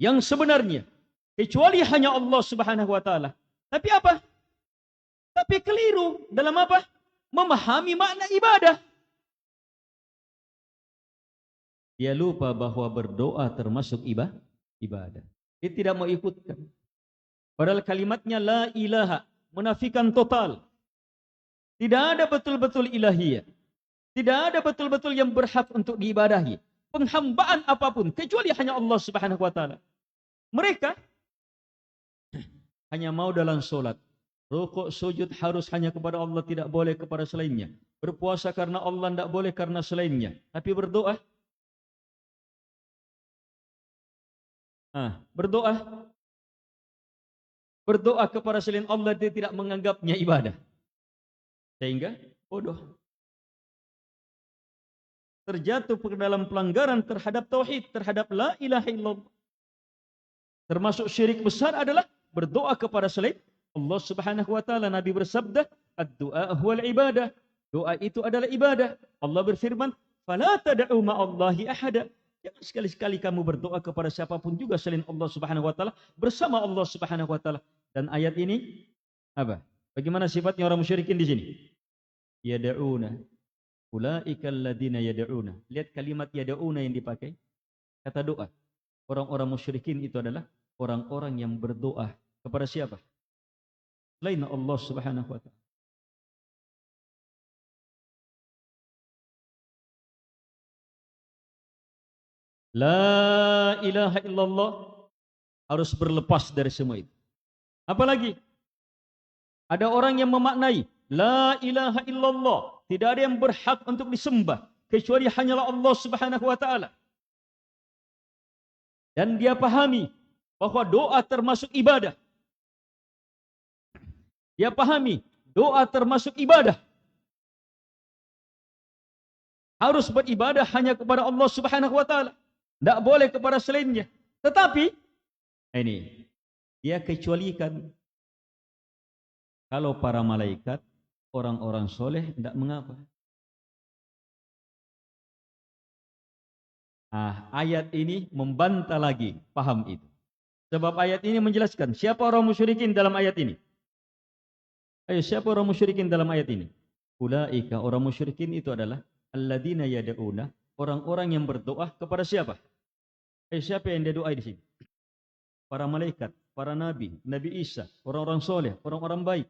yang sebenarnya kecuali hanya Allah Subhanahu wa taala. Tapi apa? Tapi keliru dalam apa? Memahami makna ibadah. Dia lupa bahwa berdoa termasuk ibadah. Dia tidak mau ikutkan. Padahal kalimatnya la ilaha, menafikan total. Tidak ada betul-betul ilahiyah. Tidak ada betul-betul yang berhak untuk diibadahi. Penghambaan apapun kecuali hanya Allah Subhanahu wa taala. Mereka hanya mau dalam solat. Rukuk sujud harus hanya kepada Allah, tidak boleh kepada selainnya. Berpuasa karena Allah, tidak boleh karena selainnya. Tapi berdoa, berdoa kepada selain Allah, dia tidak menganggapnya ibadah. Sehingga bodoh. Terjatuh ke dalam pelanggaran terhadap tauhid, terhadap la ilaha illallah. Termasuk syirik besar adalah berdoa kepada selain Allah Subhanahu wa taala. Nabi bersabda, "Ad-du'a huwal ibadah." Doa itu adalah ibadah. Allah berfirman, "Fala tad'u ma'allahi ahada." Jangan sekali-sekali kamu berdoa kepada siapapun juga selain Allah Subhanahu wa taala bersama Allah Subhanahu wa taala. Dan ayat ini apa? Bagaimana sifatnya orang musyrikin di sini? Yad'una. Ulaika alladziina yad'una. Lihat kalimat yad'una yang dipakai. Kata doa. Orang-orang musyrikin itu adalah orang-orang yang berdoa kepada siapa? Selain Allah Subhanahu wa taala. La ilaha illallah, harus berlepas dari semua itu. Apalagi ada orang yang memaknai la ilaha illallah, tidak ada yang berhak untuk disembah kecuali hanyalah Allah Subhanahu wa taala. Dan dia pahami bahwa doa termasuk ibadah. Dia pahami doa termasuk ibadah. Harus beribadah hanya kepada Allah Subhanahu wa taala. Tidak boleh kepada selainnya. Tetapi ini dia kecualikan kalau para malaikat, orang-orang soleh tidak mengapa. Ayat ini membantah lagi paham itu. Sebab ayat ini menjelaskan siapa orang musyrikin dalam ayat ini. Ayo, siapa orang musyrikin dalam ayat ini? Ulaika, orang musyrikin itu adalah alladzina yad'una, orang-orang yang berdoa kepada siapa? Siapa yang dia doa di sini? Para malaikat, para nabi, Nabi Isa, orang-orang soleh, orang-orang baik,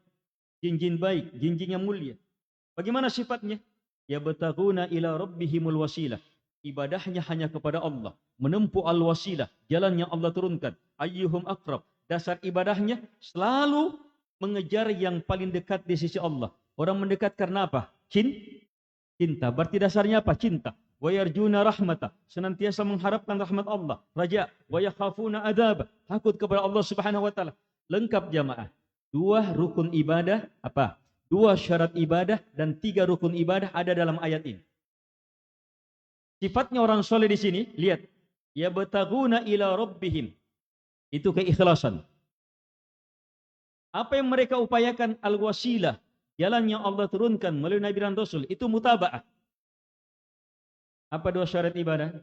jin-jin baik, jin-jin yang mulia. Bagaimana sifatnya? Yabtaguna ila rabbihimul wasilah. Ibadahnya hanya kepada Allah, menempuh al-wasilah, jalan yang Allah turunkan. Ayyuhum aqrab. Dasar ibadahnya selalu mengejar yang paling dekat di sisi Allah. Orang mendekat karena apa? Cinta. Berarti dasarnya apa? Cinta. Wa yarjuna rahmata, senantiasa mengharapkan rahmat Allah. Raja. Wa yakhafuna adzab, takut kepada Allah Subhanahu wa taala. Lengkap jamaah. 2 rukun ibadah, apa? 2 syarat ibadah dan 3 rukun ibadah ada dalam ayat ini. Sifatnya orang soleh di sini, lihat. Yabtaguna ila rabbihim. Itu keikhlasan. Apa yang mereka upayakan? Al-wasilah. Jalan yang Allah turunkan melalui Nabi dan Rasul. Itu mutaba'ah. Apa 2 syarat ibadah?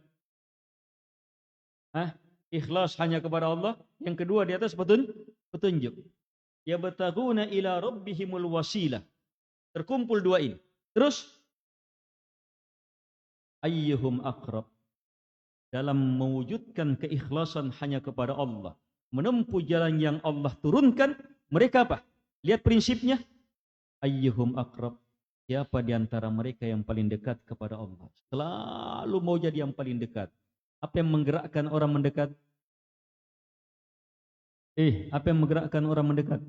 Ikhlas hanya kepada Allah. Yang kedua di atas petunjuk. Yabtaguna ila rabbihimul wasilah. Terkumpul 2 ini. Terus ayyuhum aqrab. Dalam mewujudkan keikhlasan hanya kepada Allah, menempuh jalan yang Allah turunkan, mereka apa? Lihat prinsipnya. Ayyuhum aqrab. Siapa di antara mereka yang paling dekat kepada Allah? Selalu mau jadi yang paling dekat. Apa yang menggerakkan orang mendekat? Apa yang menggerakkan orang mendekat?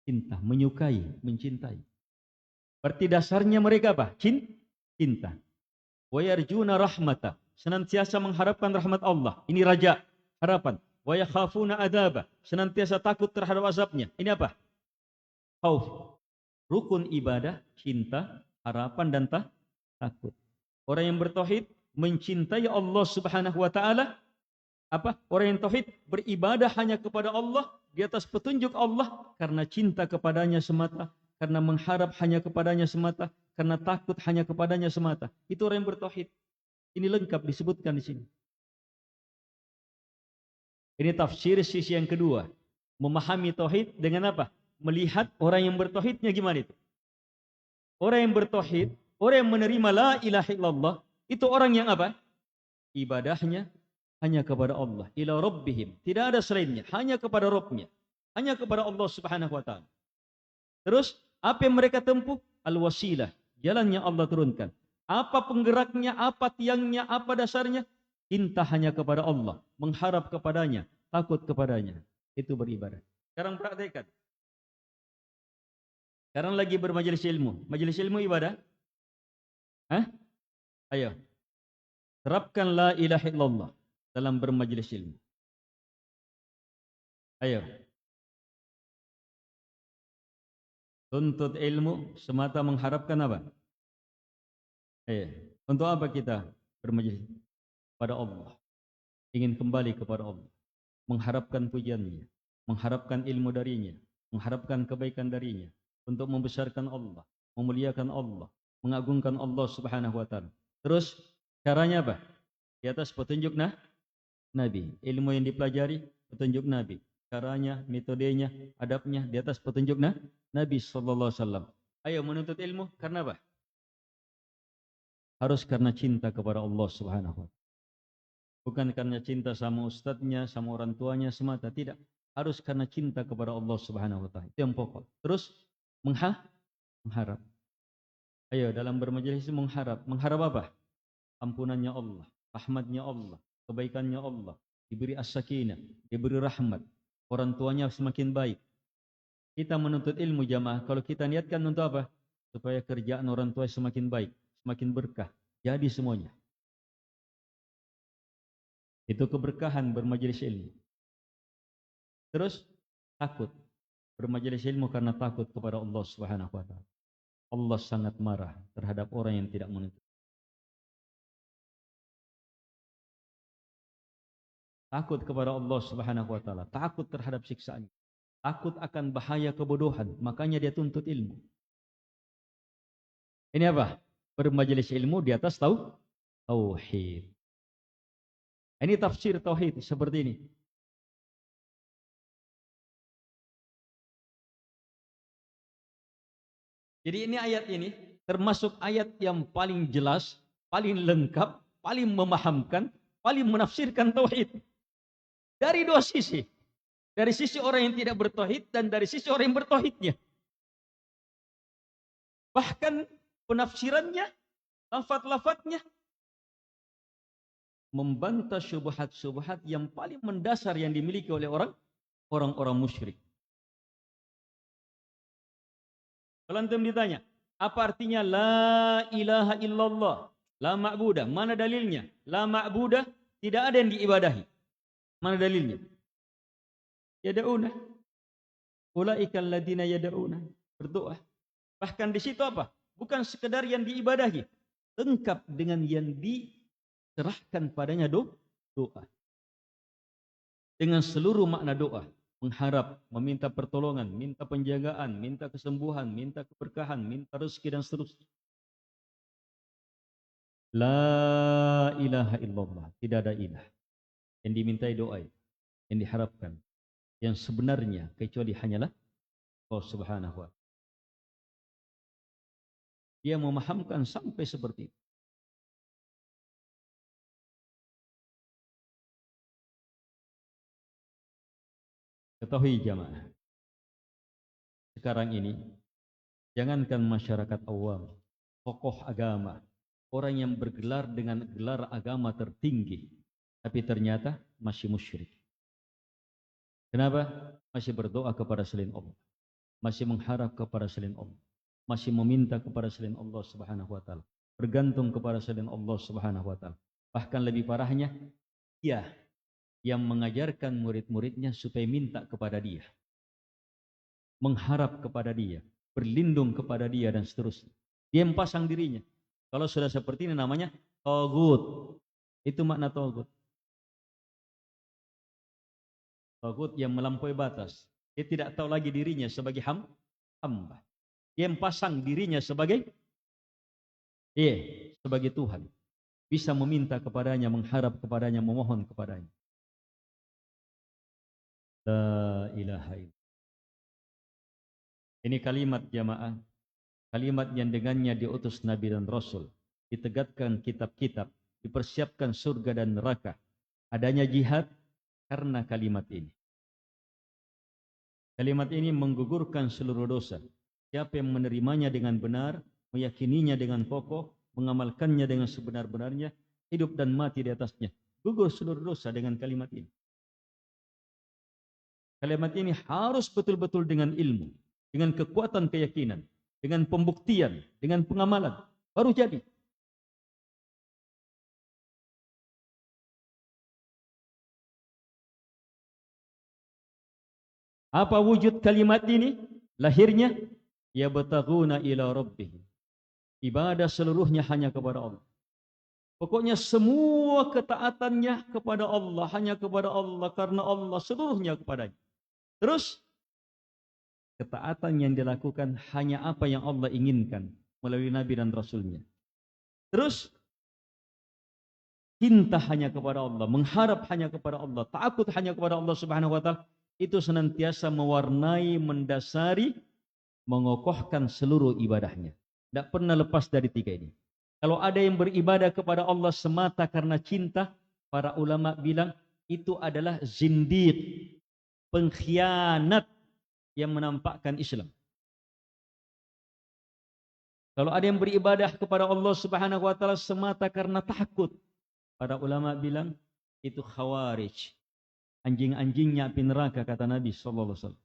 Cinta, menyukai, mencintai. Berarti dasarnya mereka apa? Cinta. Wa yarjuna rahmata, senantiasa mengharapkan rahmat Allah. Ini raja, harapan. Wa yakhafuna adzaba, senantiasa takut terhadap azabnya. Ini apa? Khauf. Rukun ibadah, cinta, harapan dan takut. Orang yang bertauhid mencintai Allah Subhanahu wa taala. Apa? Orang yang tauhid beribadah hanya kepada Allah di atas petunjuk Allah karena cinta kepadanya semata, karena mengharap hanya kepadanya semata, karena takut hanya kepadanya semata. Itu orang yang bertauhid. Ini lengkap disebutkan di sini. Ini tafsir sisi yang kedua. Memahami tauhid dengan apa? Melihat orang yang bertauhidnya gimana itu. Orang yang bertauhid, orang yang menerima la ilaha illallah, itu orang yang apa? Ibadahnya hanya kepada Allah, ila rabbihim, tidak ada selainnya, hanya kepada Rabbnya, hanya kepada Allah Subhanahu wa taala. Terus apa yang mereka tempuh? Al-wasilah, jalan yang Allah turunkan. Apa penggeraknya, apa tiangnya, apa dasarnya? Cinta hanya kepada Allah, mengharap kepadanya, takut kepadanya. Itu beribadah. Sekarang praktekkan. Sekarang lagi bermajelis ilmu. Majelis ilmu ibadah? Hah? Ayo. Terapkan la ilaha illallah dalam bermajelis ilmu. Ayo. Tuntut ilmu semata mengharapkan apa? Ayo. Untuk apa kita bermajelis? Pada Allah. Ingin kembali kepada Allah. Mengharapkan pujiannya. Mengharapkan ilmu darinya. Mengharapkan kebaikan darinya. Untuk membesarkan Allah. Memuliakan Allah. Mengagungkan Allah Subhanahu wa ta'ala. Terus caranya apa? Di atas petunjuk Nabi. Ilmu yang dipelajari, petunjuk Nabi. Caranya, metodenya, adabnya di atas petunjuk Nabi sallallahu alaihi wasallam. Ayo menuntut ilmu karena apa? Harus karena cinta kepada Allah Subhanahu wa ta'ala. Bukan karena cinta sama ustadznya, sama orang tuanya semata, tidak. Harus karena cinta kepada Allah Subhanahu wa ta'ala. Itu yang pokok. Terus mengharap. Ayo dalam bermajelis mengharap. Mengharap apa? Ampunannya Allah, rahmatnya Allah, kebaikannya Allah, diberi as-sakinah, diberi rahmat, orang tuanya semakin baik. Kita menuntut ilmu jamaah, kalau kita niatkan untuk apa? Supaya kerjaan orang tua semakin baik, semakin berkah, jadi semuanya. Itu keberkahan bermajelis ilmu. Terus takut bermajelis ilmu karena takut kepada Allah Subhanahu wa ta'ala. Allah sangat marah terhadap orang yang tidak menuntut. Takut kepada Allah Subhanahu wa ta'ala, takut terhadap siksaan, takut akan bahaya kebodohan, makanya dia tuntut ilmu. Ini apa? Bermajelis ilmu di atas tauhid. Ini tafsir tauhid seperti ini. Jadi ini ayat ini termasuk ayat yang paling jelas, paling lengkap, paling memahamkan, paling menafsirkan tauhid. Dari dua sisi. Dari sisi orang yang tidak bertauhid dan dari sisi orang yang bertauhidnya. Bahkan penafsirannya, lafaz-lafaznya membantah syubhat-syubhat yang paling mendasar yang dimiliki oleh orang-orang musyrik. Kalau antum ditanya, apa artinya la ilaha illallah? La ma'budah. Mana dalilnya? La ma'budah, tidak ada yang diibadahi. Mana dalilnya? Yada'una. Ulaika alladziina yada'una. Berdoa. Bahkan di situ apa? Bukan sekedar yang diibadahi, lengkap dengan yang diserahkan padanya doa. Dengan seluruh makna doa, mengharap, meminta pertolongan, minta penjagaan, minta kesembuhan, minta keberkahan, minta rezeki dan seterusnya. La ilaha illallah, tidak ada ilah yang dimintai doa, yang diharapkan, yang sebenarnya kecuali hanyalah Allah Subhanahu wa ta'ala. Dia memahamkan sampai seperti itu. Ketahui jamaah, sekarang ini jangankan masyarakat awam, tokoh agama, orang yang bergelar dengan gelar agama tertinggi, tapi ternyata masih musyrik. Kenapa? Masih berdoa kepada selain Allah, masih mengharap kepada selain Allah, masih meminta kepada selain Allah Subhanahu wa ta'ala, bergantung kepada selain Allah Subhanahu wa ta'ala. Bahkan lebih parahnya, dia yang mengajarkan murid-muridnya supaya minta kepada dia, mengharap kepada dia, berlindung kepada dia dan seterusnya. Dia pasang dirinya. Kalau sudah seperti ini namanya tagut. Itu makna tagut. Tagut yang melampaui batas. Dia tidak tahu lagi dirinya sebagai hamba. Dia pasang dirinya sebagai sebagai Tuhan. Bisa meminta kepadanya, mengharap kepadanya, memohon kepadanya. La ilaha illallah. Ini kalimat jamaah, kalimat yang dengannya diutus Nabi dan Rasul, ditegakkan kitab-kitab, dipersiapkan surga dan neraka. Adanya jihad karena kalimat ini. Kalimat ini menggugurkan seluruh dosa. Siapa yang menerimanya dengan benar, meyakininya dengan kokoh, mengamalkannya dengan sebenar-benarnya, hidup dan mati di atasnya, gugur seluruh dosa dengan kalimat ini. Kalimat ini harus betul-betul dengan ilmu, dengan kekuatan keyakinan, dengan pembuktian, dengan pengamalan, baru jadi. Apa wujud kalimat ini? Lahirnya, yabtaghuna ila rabbihim. Ibadah seluruhnya hanya kepada Allah. Pokoknya semua ketaatannya kepada Allah, hanya kepada Allah, karena Allah seluruhnya kepadanya. Terus, ketaatan yang dilakukan hanya apa yang Allah inginkan melalui Nabi dan Rasulnya. Terus, cinta hanya kepada Allah, mengharap hanya kepada Allah, takut hanya kepada Allah Subhanahu wa taala, itu senantiasa mewarnai, mendasari, mengokohkan seluruh ibadahnya. Tidak pernah lepas dari tiga ini. Kalau ada yang beribadah kepada Allah semata karena cinta, para ulama bilang itu adalah zindiq, pengkhianat yang menampakkan Islam. Kalau ada yang beribadah kepada Allah Subhanahu wa taala semata karena takut, para ulama bilang itu khawarij, anjing-anjingnya api neraka, kata Nabi sallallahu alaihi wasallam.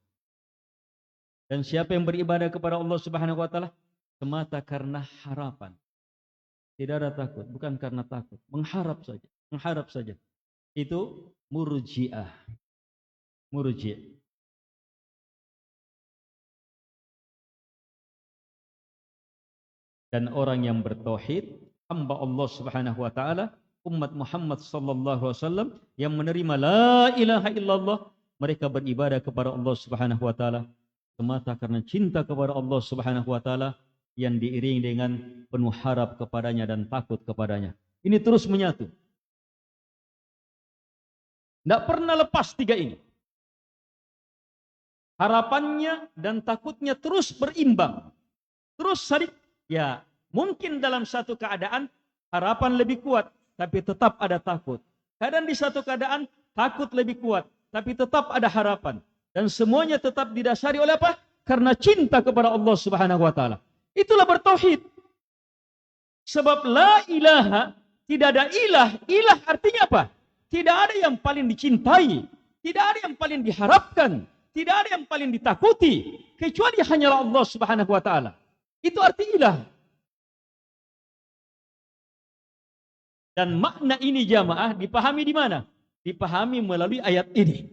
Dan siapa yang beribadah kepada Allah Subhanahu wa taala semata karena harapan, tidak ada takut, bukan karena takut, mengharap saja, itu murji'ah. Murji'. Dan orang yang bertauhid, hamba Allah Subhanahu wa taala, umat Muhammad sallallahu alaihi wasallam yang menerima la ilaha illallah, mereka beribadah kepada Allah Subhanahu wa taala semata karena cinta kepada Allah Subhanahu wa taala yang diiringi dengan penuh harap kepadanya dan takut kepadanya. Ini terus menyatu. Tidak pernah lepas tiga ini. Harapannya dan takutnya terus berimbang. Terus saling, ya mungkin dalam satu keadaan harapan lebih kuat, tapi tetap ada takut. Kadang di satu keadaan takut lebih kuat, tapi tetap ada harapan. Dan semuanya tetap didasari oleh apa? Karena cinta kepada Allah Subhanahu wa taala. Itulah bertauhid. Sebab la ilaha, tidak ada ilah. Ilah artinya apa? Tidak ada yang paling dicintai, tidak ada yang paling diharapkan, tidak ada yang paling ditakuti kecuali hanyalah Allah Subhanahu wa taala. Itu arti ilah. Dan makna ini jamaah dipahami di mana? Dipahami melalui ayat ini.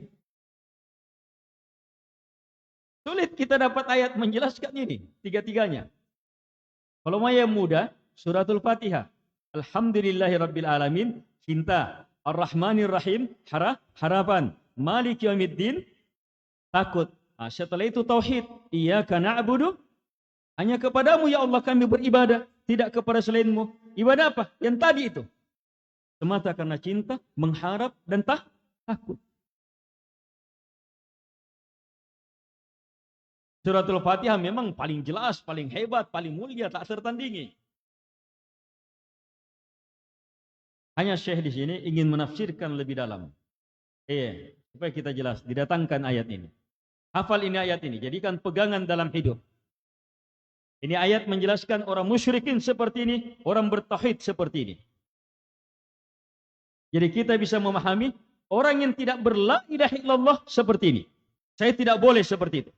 Sulit kita dapat ayat menjelaskan ini, tiga-tiganya. Kalau mau yang mudah, suratul Fatihah. Alhamdulillahirabbil alamin, cinta. Ar-Rahmanir Rahim, harapan. Malik yaumiddin, takut. Nah, setelah itu tauhid. Iyyaka na'budu, hanya kepadamu ya Allah kami beribadah, tidak kepada selainmu. Ibadah apa? Yang tadi itu. Semata karena cinta, mengharap dan takut. Suratul Fatihah memang paling jelas, paling hebat, paling mulia, tak tertandingi. Hanya Syekh di sini ingin menafsirkan lebih dalam. Supaya kita jelas, didatangkan ayat ini. Hafal ini ayat ini, jadikan pegangan dalam hidup. Ini ayat menjelaskan orang musyrikin seperti ini, orang bertauhid seperti ini. Jadi kita bisa memahami orang yang tidak berla ilaha illallah seperti ini. Saya tidak boleh seperti itu.